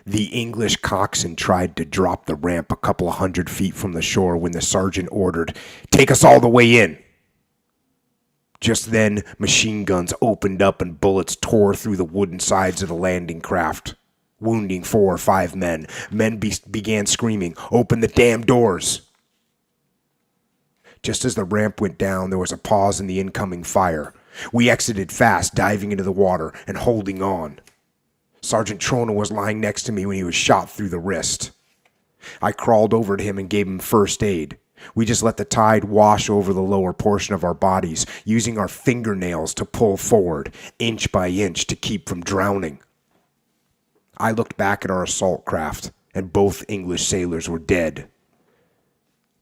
The English coxswain tried to drop the ramp a couple of 100 feet from the shore when the sergeant ordered, "Take us all the way in." Just then, machine guns opened up and bullets tore through the wooden sides of the landing craft, wounding 4 or 5 men. Men began screaming, "Open the damn doors!" Just as the ramp went down, there was a pause in the incoming fire. We exited fast, diving into the water and holding on. Sergeant Trona was lying next to me when he was shot through the wrist. I crawled over to him and gave him first aid. We just let the tide wash over the lower portion of our bodies, using our fingernails to pull forward, inch by inch, to keep from drowning. I looked back at our assault craft, and both English sailors were dead.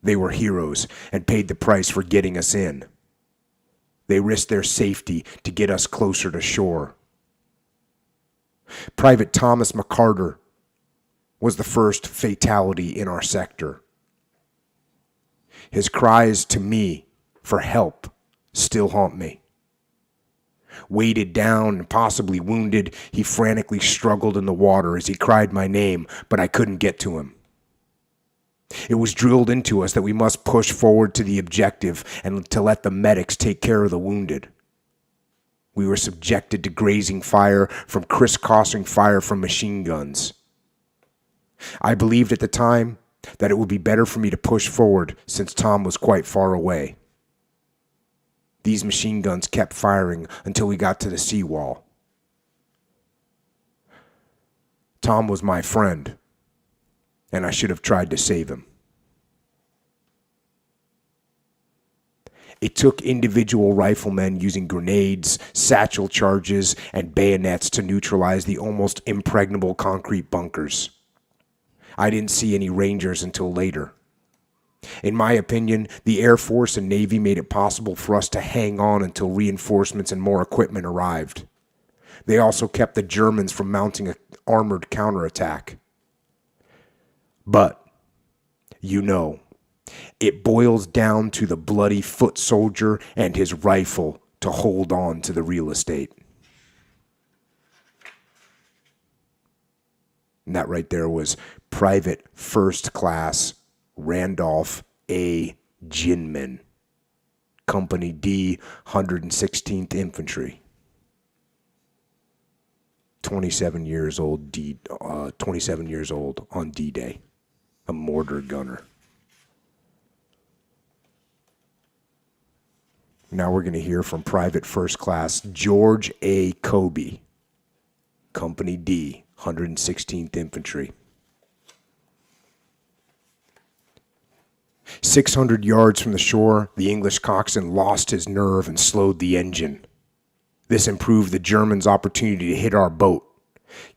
They were heroes and paid the price for getting us in. They risked their safety to get us closer to shore. Private Thomas McCarter was the first fatality in our sector. His cries to me for help still haunt me. Weighted down and possibly wounded, he frantically struggled in the water as he cried my name, but I couldn't get to him. It was drilled into us that we must push forward to the objective and to let the medics take care of the wounded. We were subjected to grazing fire from crisscrossing fire from machine guns. I believed at the time that it would be better for me to push forward since Tom was quite far away. These machine guns kept firing until we got to the seawall. Tom was my friend, and I should have tried to save him. It took individual riflemen using grenades, satchel charges, and bayonets to neutralize the almost impregnable concrete bunkers. I didn't see any Rangers until later. In my opinion, the Air Force and Navy made it possible for us to hang on until reinforcements and more equipment arrived. They also kept the Germans from mounting an armored counterattack. But, it boils down to the bloody foot soldier and his rifle to hold on to the real estate. And that right there was Private First Class Randolph A. Ginman, Company D, 116th Infantry. 27 years old on D-Day, a mortar gunner. Now we're going to hear from Private First Class George A. Kobe, Company D, 116th Infantry. 600 yards from the shore, the English coxswain lost his nerve and slowed the engine. This improved the Germans' opportunity to hit our boat.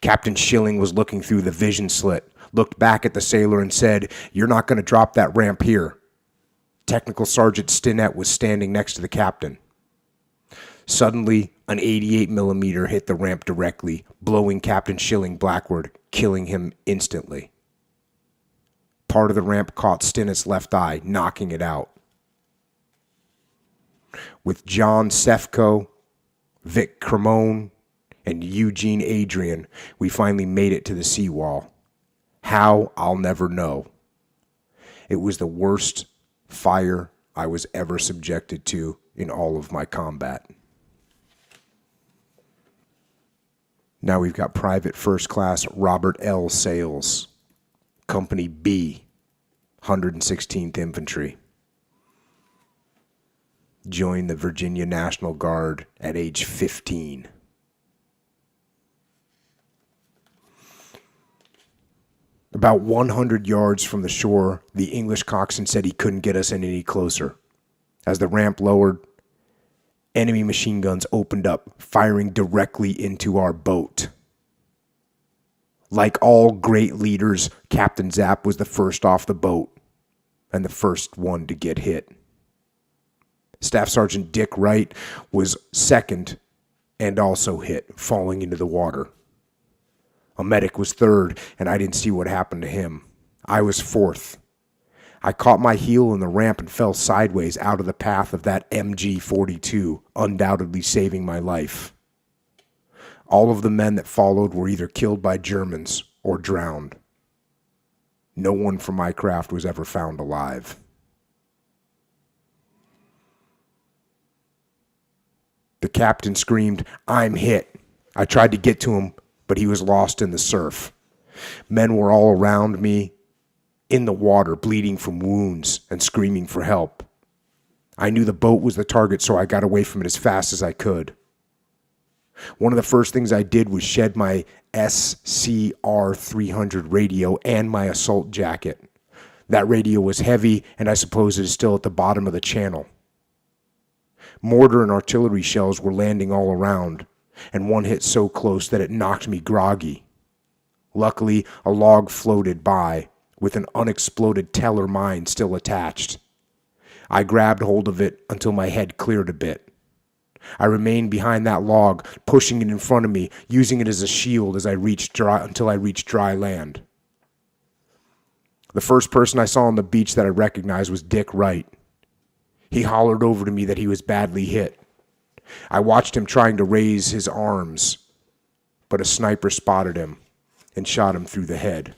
Captain Schilling was looking through the vision slit, looked back at the sailor and said, "You're not going to drop that ramp here." Technical Sergeant Stinnett was standing next to the captain. Suddenly, an 88 millimeter hit the ramp directly, blowing Captain Schilling backward, killing him instantly. Part of the ramp caught Stinnett's left eye, knocking it out. With John Sefco, Vic Cremone, and Eugene Adrian, we finally made it to the seawall. How, I'll never know. It was the worst fire I was ever subjected to in all of my combat. Now we've got Private First Class Robert L. Sales, Company B, 116th Infantry. Joined the Virginia National Guard at age 15. About 100 yards from the shore, the English coxswain said he couldn't get us in any closer. As the ramp lowered, enemy machine guns opened up, firing directly into our boat. Like all great leaders, Captain Zapp was the first off the boat and the first one to get hit. Staff Sergeant Dick Wright was second and also hit, falling into the water. A medic was third, and I didn't see what happened to him. I was fourth. I caught my heel in the ramp and fell sideways out of the path of that MG-42, undoubtedly saving my life. All of the men that followed were either killed by Germans or drowned. No one from my craft was ever found alive. The captain screamed, "I'm hit." I tried to get to him, but he was lost in the surf. Men were all around me, in the water, bleeding from wounds and screaming for help. I knew the boat was the target, so I got away from it as fast as I could. One of the first things I did was shed my SCR 300 radio and my assault jacket. That radio was heavy, and I suppose it is still at the bottom of the channel. Mortar and artillery shells were landing all around, and one hit so close that it knocked me groggy. Luckily, a log floated by, with an unexploded Teller mine still attached. I grabbed hold of it until my head cleared a bit. I remained behind that log, pushing it in front of me, using it as a shield until I reached dry land. The first person I saw on the beach that I recognized was Dick Wright. He hollered over to me that he was badly hit. I watched him trying to raise his arms, but a sniper spotted him and shot him through the head.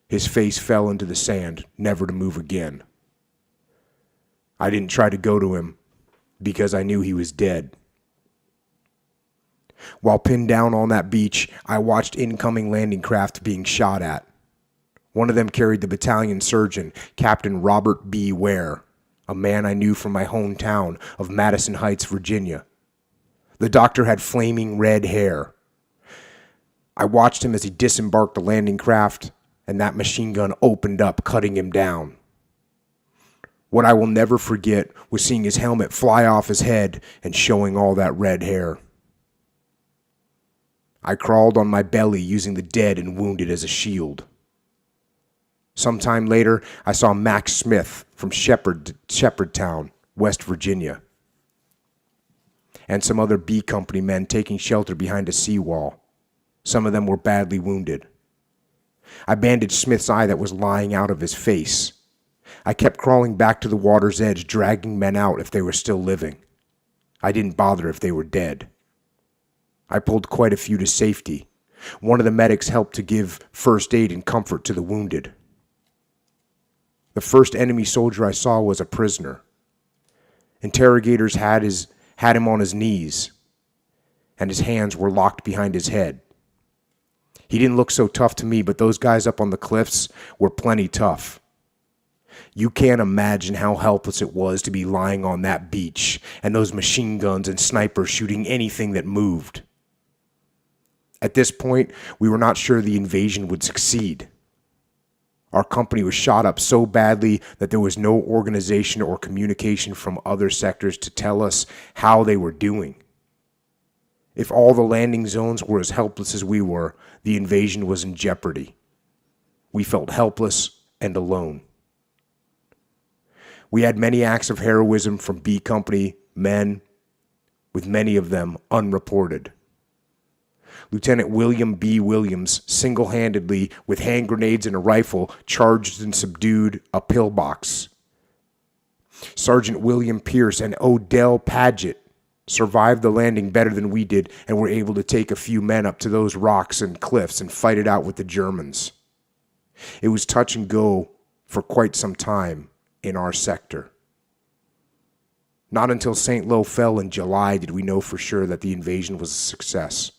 His face fell into the sand, never to move again. I didn't try to go to him because I knew he was dead. While pinned down on that beach, I watched incoming landing craft being shot at. One of them carried the battalion surgeon, Captain Robert B. Ware, a man I knew from my hometown of Madison Heights, Virginia. The doctor had flaming red hair. I watched him as he disembarked the landing craft, and that machine gun opened up, cutting him down. What I will never forget was seeing his helmet fly off his head and showing all that red hair. I crawled on my belly using the dead and wounded as a shield. Sometime later, I saw Max Smith from Shepherdtown, West Virginia, and some other B Company men taking shelter behind a seawall. Some of them were badly wounded. I bandaged Smith's eye that was lying out of his face. I kept crawling back to the water's edge, dragging men out if they were still living. I didn't bother if they were dead. I pulled quite a few to safety. One of the medics helped to give first aid and comfort to the wounded. The first enemy soldier I saw was a prisoner. Interrogators had him on his knees, and his hands were locked behind his head. He didn't look so tough to me, but those guys up on the cliffs were plenty tough. You can't imagine how helpless it was to be lying on that beach, and those machine guns and snipers shooting anything that moved. At this point, we were not sure the invasion would succeed. Our company was shot up so badly that there was no organization or communication from other sectors to tell us how they were doing. If all the landing zones were as helpless as we were, the invasion was in jeopardy. We felt helpless and alone. We had many acts of heroism from B Company men, with many of them unreported. Lieutenant William B. Williams single-handedly, with hand grenades and a rifle, charged and subdued a pillbox. Sergeant William Pierce and Odell Paget survived the landing better than we did and were able to take a few men up to those rocks and cliffs and fight it out with the Germans. It was touch and go for quite some time in our sector. Not until St. Lo fell in July did we know for sure that the invasion was a success.